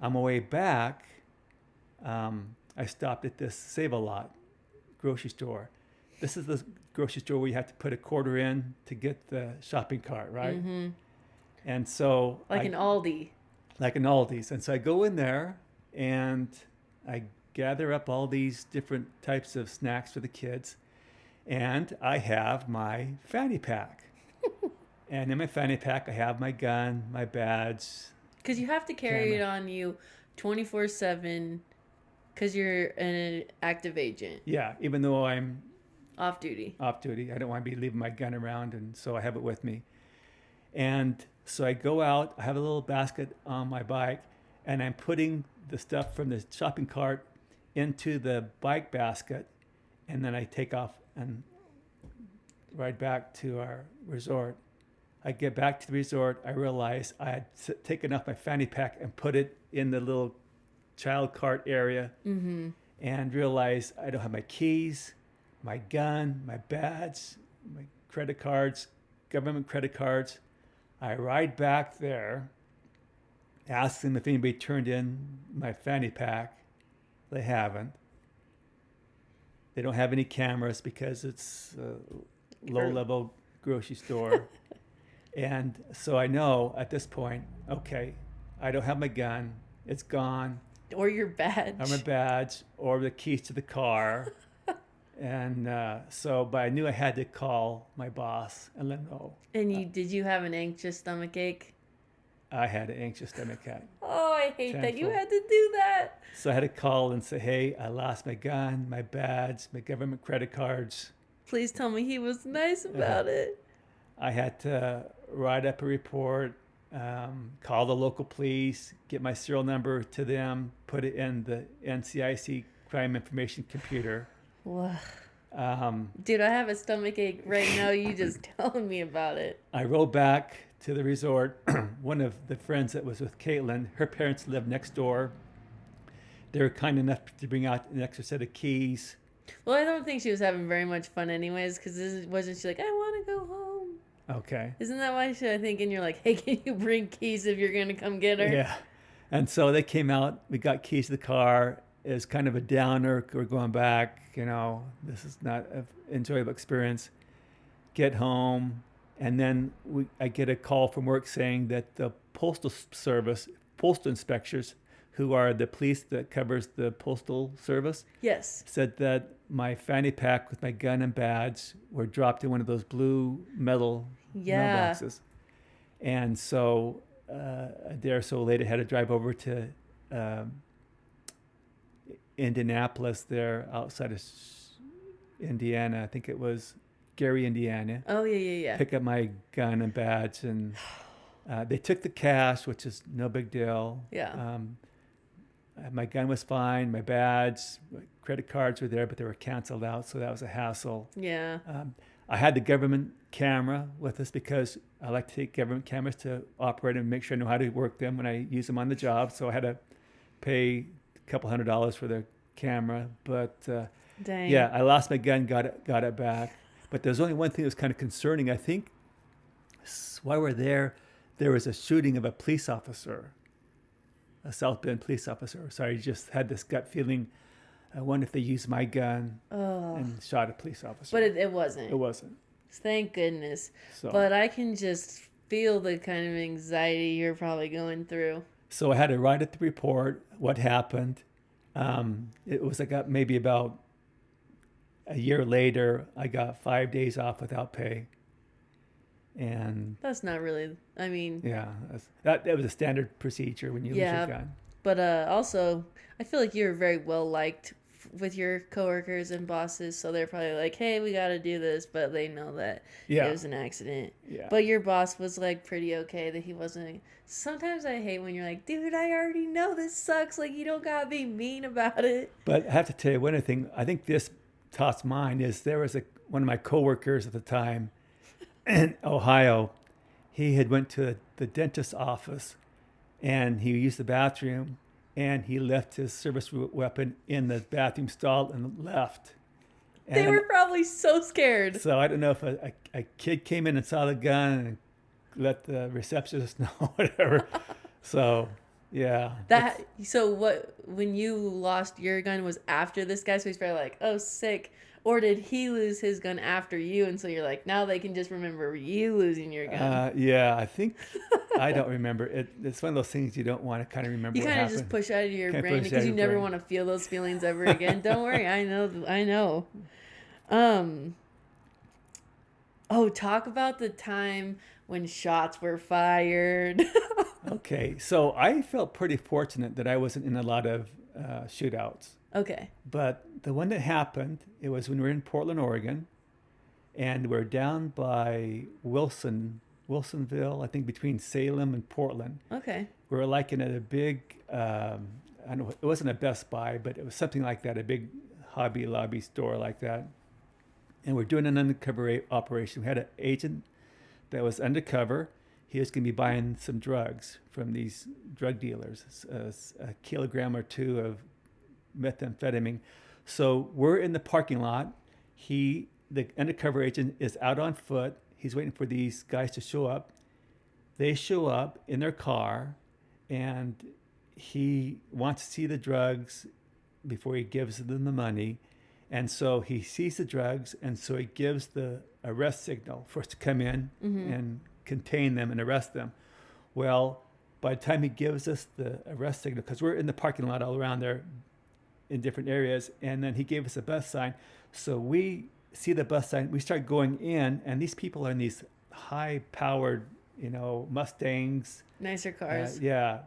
On my way back, I stopped at this Save-A-Lot grocery store. This is the grocery store where you have to put a quarter in to get the shopping cart, right? And so Like an Aldi. Like an Aldi's. And so I go in there and I gather up all these different types of snacks for the kids. And I have my fanny pack. And in my fanny pack, I have my gun, my badge. Because you have to carry it on you 24/7 because you're an active agent. Yeah, even though I'm off duty. I don't want to be leaving my gun around, and so I have it with me. And so I go out, I have a little basket on my bike, and I'm putting the stuff from the shopping cart into the bike basket, and then I take off and ride back to our resort. I get back to the resort, I realize I had taken off my fanny pack and put it in the little child cart area, and realize I don't have my keys, my gun, my badge, my credit cards, government credit cards. I ride back there, ask them if anybody turned in my fanny pack. They haven't. They don't have any cameras because it's a low-level grocery store. And so I know at this point, okay, I don't have my gun. It's gone. Or your badge. Or my badge, or the keys to the car. And but I knew I had to call my boss and let him know. And did you have an anxious stomach ache? I had an anxious stomach ache. Oh, I hate that you had to do that. So I had to call and say, hey, I lost my gun, my badge, my government credit cards. Please tell me he was nice about it. I had to write up a report, call the local police, get my serial number to them, put it in the NCIC crime information computer. Dude, I have a stomach ache right now. You just telling me about it. I rode back to the resort. One of the friends that was with Caitlin, her parents lived next door. They were kind enough to bring out an extra set of keys. Well, I don't think she was having very much fun anyways, because wasn't she like, I want to go home? Okay. Isn't that why I think, and you're like, hey, can you bring keys if you're going to come get her? Yeah. And so they came out. We got keys to the car. It was kind of a downer. We're going back. This is not an enjoyable experience. Get home. And then I get a call from work saying that the postal inspectors, who are the police that covers the postal service, yes, said that my fanny pack with my gun and badge were dropped in one of those blue metal mailboxes. And so a day or so later, I had to drive over to Indianapolis there outside of Indiana. I think it was Gary, Indiana. Oh, yeah. Pick up my gun and badge, and They took the cash, which is no big deal. Yeah. My gun was fine. My badge, my credit cards were there, but they were canceled out, so that was a hassle. Yeah. I had the government camera with us because I like to take government cameras to operate and make sure I know how to work them when I use them on the job. So I had to pay a couple $100 for the camera. But Dang. yeah, I lost my gun, got it back. But there's only one thing that was kind of concerning. I think while we're there was a shooting of a police officer, a South Bend police officer. So I just had this gut feeling. I wonder if they used my gun and shot a police officer. But it wasn't. It wasn't. Thank goodness. So, but I can just feel the kind of anxiety you're probably going through. So I had to write up the report, what happened. It was maybe about a year later, I got 5 days off without pay. And that's not really, I mean. Yeah, that was a standard procedure when you lose your gun. But also, I feel like you're very well liked with your coworkers and bosses, so they're probably like, hey, we got to do this, but they know that it was an accident. Yeah. But your boss was like pretty okay that he wasn't. Sometimes I hate when you're like, dude, I already know this sucks. Like, you don't got to be mean about it. But I have to tell you one other thing. I think this tops mine is there was one of my coworkers at the time in Ohio. He had went to the dentist's office and he used the bathroom and he left his service weapon in the bathroom stall and left. And they were probably so scared. So I don't know if a kid came in and saw the gun and let the receptionist know, whatever. So, yeah. So what, when you lost your gun was after this guy, so he's probably like, oh, sick. Or did he lose his gun after you? And so you're like, now they can just remember you losing your gun. Yeah, I think, I don't remember. It's one of those things you don't want to kind of remember. You kind of just push out of your brain because you never want to feel those feelings ever again. Don't worry. I know. Talk about the time when shots were fired. Okay, so I felt pretty fortunate that I wasn't in a lot of shootouts. Okay. But the one that happened, it was when we were in Portland, Oregon, and we're down by Wilsonville, I think between Salem and Portland. Okay. We were like in a big, I don't know, it wasn't a Best Buy, but it was something like that, a big Hobby Lobby store like that. And we're doing an undercover operation. We had an agent that was undercover. He was going to be buying some drugs from these drug dealers, a kilogram or two of methamphetamine. So we're in the parking lot. The undercover agent is out on foot. He's waiting for these guys to show up. They show up in their car, and he wants to see the drugs before he gives them the money. And so he sees the drugs, and so he gives the arrest signal for us to come in and contain them and arrest them. Well, by the time he gives us the arrest signal, because we're in the parking lot all around there in different areas, and then he gave us a bus sign. So we see the bus sign, we start going in, and these people are in these high-powered, Mustangs. Nicer cars.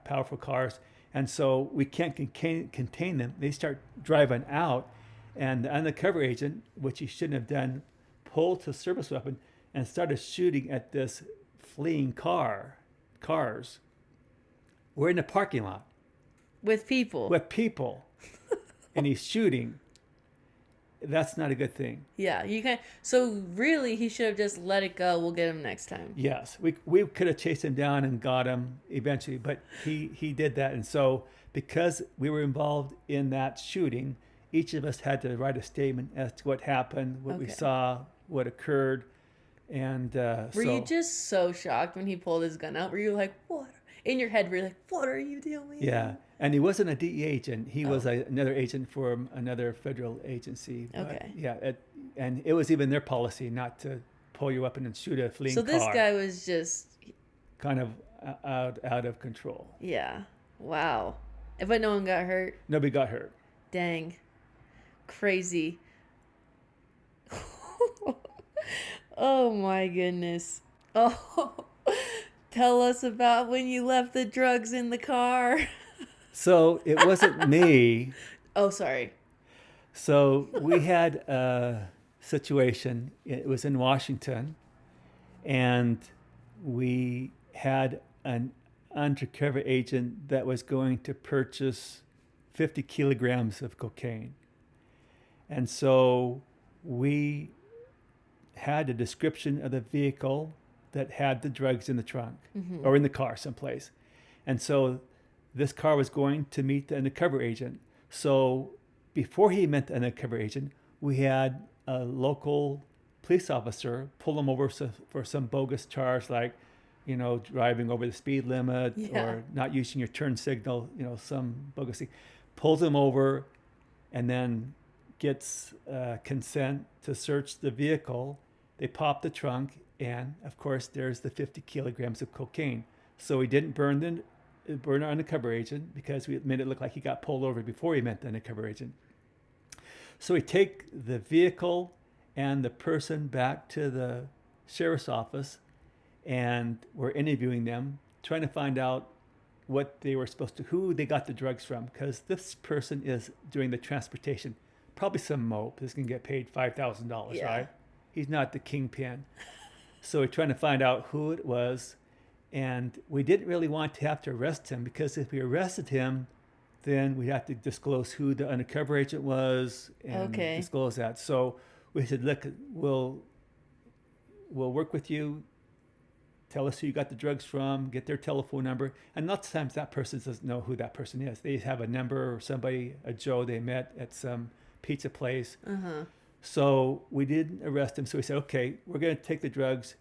Powerful cars. And so we can't contain them. They start driving out, and the undercover agent, which he shouldn't have done, pulled his service weapon and started shooting at this fleeing cars. We're in the parking lot. With people. And he's shooting. That's not a good thing. Yeah, you can. So really, he should have just let it go. We'll get him next time. Yes, we could have chased him down and got him eventually, but he did that. And so because we were involved in that shooting, each of us had to write a statement as to what happened, what we saw, what occurred. And were you just so shocked when he pulled his gun out? Were you like, what? In your head, were you like, what are you doing? Yeah. And he wasn't a DEA agent. He was another agent for another federal agency. But and it was even their policy not to pull your weapon and shoot a fleeing car. So this guy was just kind of out of control. Yeah. Wow. But no one got hurt? Nobody got hurt. Dang. Crazy. Oh my goodness. Oh, tell us about when you left the drugs in the car. So it wasn't me. Oh, sorry. So we had a situation. It was in Washington, and we had an undercover agent that was going to purchase 50 kilograms of cocaine. And so we had a description of the vehicle that had the drugs in the trunk or in the car someplace. And so this car was going to meet the undercover agent. So before he met the undercover agent, we had a local police officer pull him over for some bogus charge, like, driving over the speed limit or not using your turn signal, some bogus thing. Pulls him over and then gets consent to search the vehicle. They pop the trunk, and of course, there's the 50 kilograms of cocaine. So he didn't burn our undercover agent because we made it look like he got pulled over before he met the undercover agent. So we take the vehicle and the person back to the sheriff's office, and we're interviewing them, trying to find out what they were who they got the drugs from, because this person is doing the transportation. Probably some mope is going to get paid $5,000, right? He's not the kingpin. So we're trying to find out who it was, and we didn't really want to have to arrest him, because if we arrested him, then we'd have to disclose who the undercover agent was and disclose that. So we said, look, we'll work with you. Tell us who you got the drugs from, get their telephone number. And lots of times that person doesn't know who that person is. They have a number or somebody, a Joe they met at some pizza place. So we didn't arrest him. So we said, okay, we're going to take the drugs,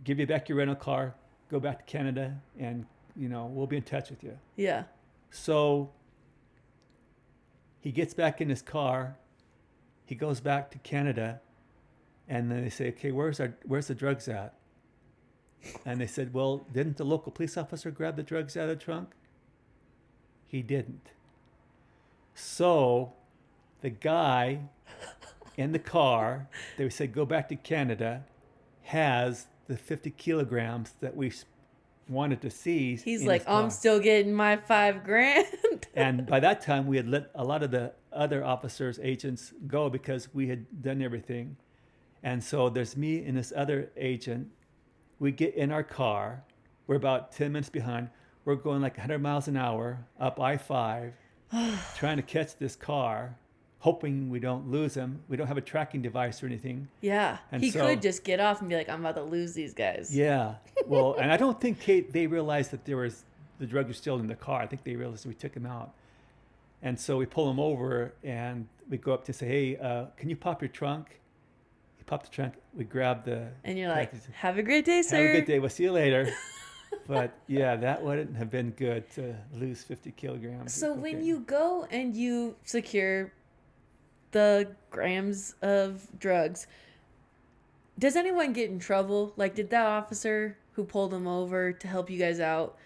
give you back your rental car, go back to Canada, and, we'll be in touch with you. Yeah. So he gets back in his car. He goes back to Canada, and then they say, okay, where's the drugs at? And they said, well, didn't the local police officer grab the drugs out of the trunk? He didn't. So the guy in the car that we said go back to Canada has the 50 kilograms that we wanted to seize. He's like, I'm still getting my $5,000. And by that time, we had let a lot of the other officers, agents go, because we had done everything. And so there's me and this other agent. We get in our car. We're about 10 minutes behind. We're going like 100 miles an hour up I-5, trying to catch this car, hoping we don't lose him. We don't have a tracking device or anything. Yeah. And he could just get off and be like, I'm about to lose these guys. Yeah. Well, and I don't think they realized that the drugs were still in the car. I think they realized we took him out. And so we pull him over, and we go up to say, hey, can you pop your trunk? He popped the trunk. We grab the... And you're like, have a great day, sir. Have a good day. We'll see you later. But yeah, that wouldn't have been good to lose 50 kilograms. So when you go and you secure the grams of drugs, does anyone get in trouble? Like, did that officer who pulled him over to help you guys out,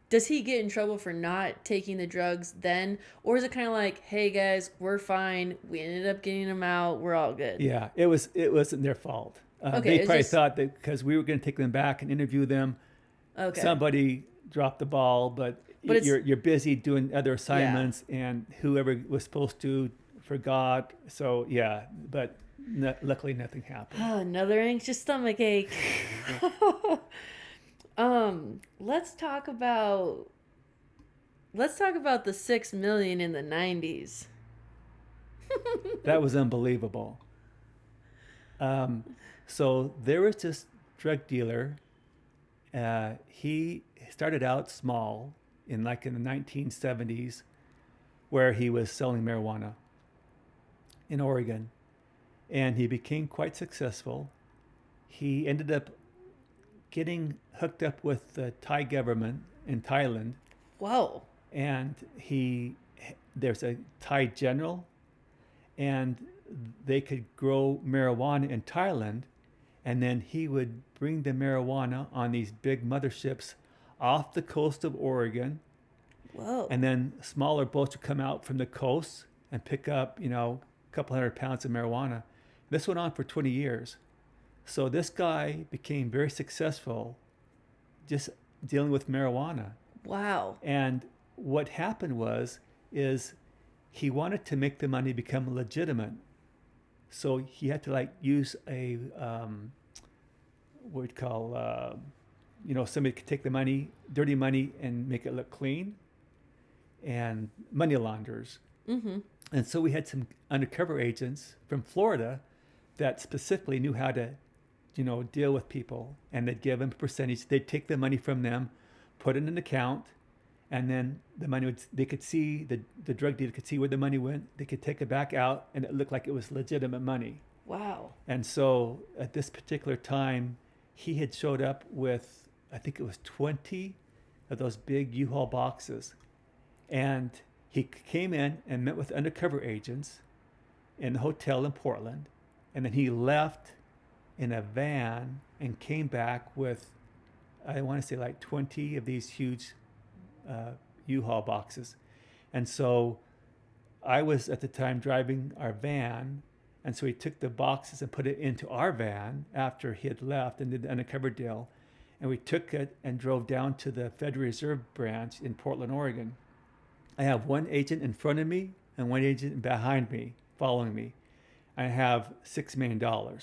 does he get in trouble for not taking the drugs then? Or is it kind of like, hey guys, we're fine. We ended up getting them out. We're all good. Yeah, it wasn't their fault. They probably thought that because we were going to take them back and interview them, somebody dropped the ball, but you're busy doing other assignments, and whoever was supposed to forgot. So yeah, but luckily nothing happened. Oh, another anxious stomach ache. Let's talk about the 6 million in the 90s. That was unbelievable. So there was this drug dealer. He started out small in the 1970s, where he was selling marijuana in Oregon, and he became quite successful. He ended up getting hooked up with the Thai government in Thailand. Whoa. And there's a Thai general, and they could grow marijuana in Thailand, and then he would bring the marijuana on these big motherships off the coast of Oregon. Whoa. And then smaller boats would come out from the coast and pick up, a couple 100 pounds of marijuana. This went on for 20 years. So this guy became very successful just dealing with marijuana. Wow. And what happened is he wanted to make the money become legitimate. So he had to use a what we'd call somebody could take the money, dirty money, and make it look clean, and money launderers. Mm-hmm. And so we had some undercover agents from Florida that specifically knew how to, deal with people, and they'd give them a percentage. They'd take the money from them, put it in an account, and then the money they could see, the drug dealer could see where the money went. They could take it back out, and it looked like it was legitimate money. Wow. And so at this particular time, he had showed up with, I think it was 20 of those big U-Haul boxes. And he came in and met with undercover agents in the hotel in Portland. And then he left in a van and came back with, I want to say like 20 of these huge U-Haul boxes. And so I was at the time driving our van. And so he took the boxes and put it into our van after he had left and did the undercover deal. And we took it and drove down to the Federal Reserve branch in Portland, Oregon. I have one agent in front of me and one agent behind me, following me. I have $6 million.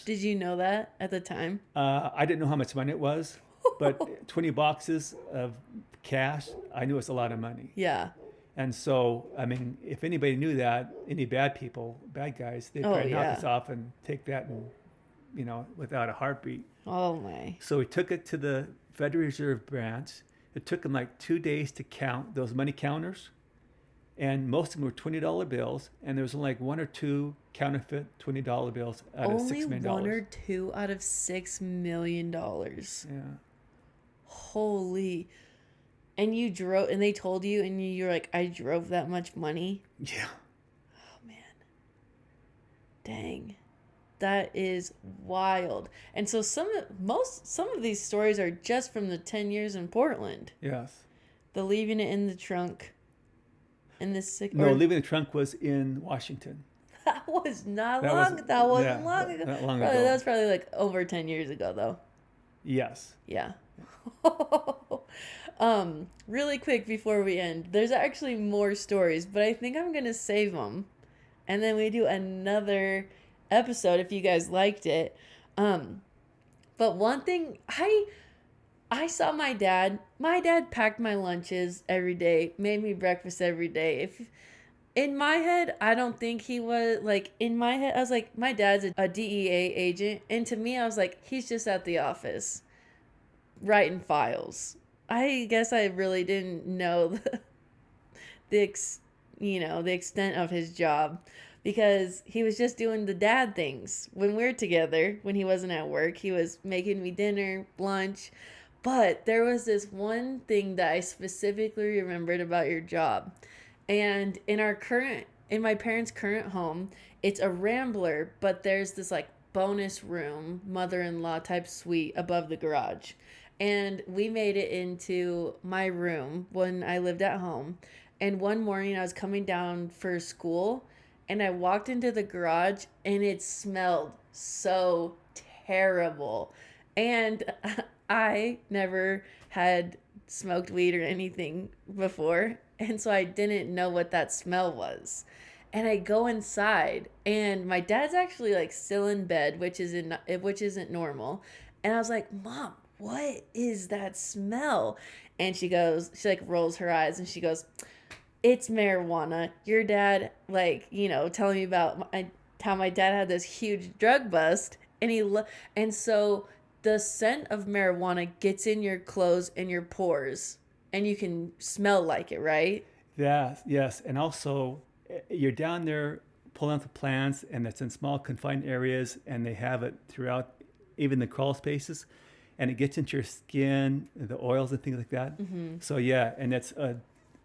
Did you know that at the time? I didn't know how much money it was, but 20 boxes of cash, I knew it was a lot of money. Yeah. And so, I mean, if anybody knew that, any bad guys, they'd probably knock us off and take that and, without a heartbeat. Oh, my. So we took it to the Federal Reserve branch. It took them like 2 days to count those money counters. And most of them were $20 bills. And there was only like one or two counterfeit $20 bills out of $6 million. Only one or two out of $6 million. Yeah. Holy. And you drove, and they told you, and you're like, I drove that much money? Yeah. Oh, man. Dang. That is wild. And so some of these stories are just from the 10 years in Portland. Yes. The leaving it in the trunk. Leaving the trunk was in Washington. That was not long. That wasn't long ago. Not long ago. That was probably like over 10 years ago, though. Yes. Yeah. Really quick before we end, there's actually more stories, but I think I'm gonna save them, and then we do another episode if you guys liked it. But one thing, I saw my dad. My dad packed my lunches every day, made me breakfast every day. If in my head, I don't think he was like, in my head, I was like, my dad's a DEA agent, and to me, I was like, he's just at the office writing files. I guess I really didn't know the extent of his job, because he was just doing the dad things when we were together. When he wasn't at work, he was making me dinner, lunch. But there was this one thing that I specifically remembered about your job. And in my parents' current home, it's a Rambler, but there's this like bonus room, mother-in-law type suite above the garage. And we made it into my room when I lived at home. And one morning I was coming down for school, and I walked into the garage, and it smelled so terrible. And I never had smoked weed or anything before, and so I didn't know what that smell was. And I go inside, and my dad's actually like still in bed, which isn't normal. And I was like, Mom, what is that smell? And she like rolls her eyes, and she goes, it's marijuana. Your dad, telling me about how my dad had this huge drug bust, and so the scent of marijuana gets in your clothes and your pores, and you can smell like it, right? Yeah, yes. And also, you're down there pulling out the plants, and it's in small confined areas, and they have it throughout, even the crawl spaces, and it gets into your skin, the oils and things like that. Mm-hmm. So yeah, and it's a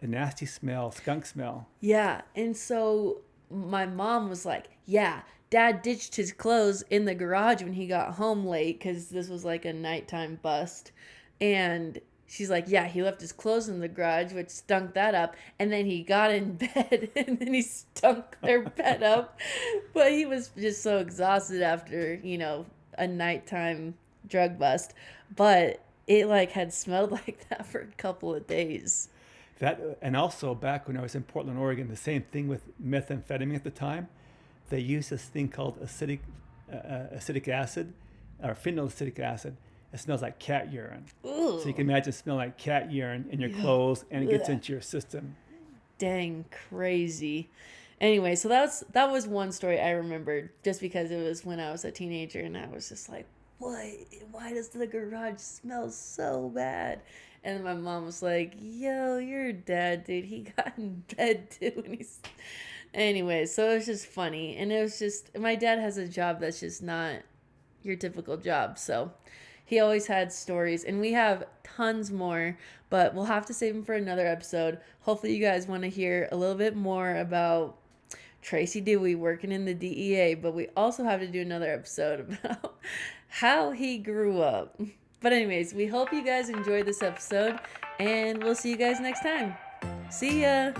nasty smell, skunk smell. Yeah, and so my mom was like, yeah, Dad ditched his clothes in the garage when he got home late, because this was like a nighttime bust. And she's like, yeah, he left his clothes in the garage, which stunk that up. And then he got in bed, and then he stunk their bed up. But he was just so exhausted after, a nighttime drug bust. But it had smelled like that for a couple of days. That, and also back when I was in Portland, Oregon, the same thing with methamphetamine at the time. They used this thing called acetic acid, or phenylacetic acid, it smells like cat urine. Ooh. So you can imagine smelling like cat urine in your clothes, and it gets into your system. Dang, crazy. Anyway, so that was one story I remembered, just because it was when I was a teenager, and I was just like, what? Why does the garage smell so bad? And my mom was like, yo, your dad, dude, he got in bed too. And anyway, so it was just funny. And it was just, my dad has a job that's just not your typical job. So he always had stories, and we have tons more, but we'll have to save them for another episode. Hopefully you guys want to hear a little bit more about Tracy Dewey working in the DEA, but we also have to do another episode about how he grew up. But anyways, we hope you guys enjoyed this episode, and we'll see you guys next time. See ya!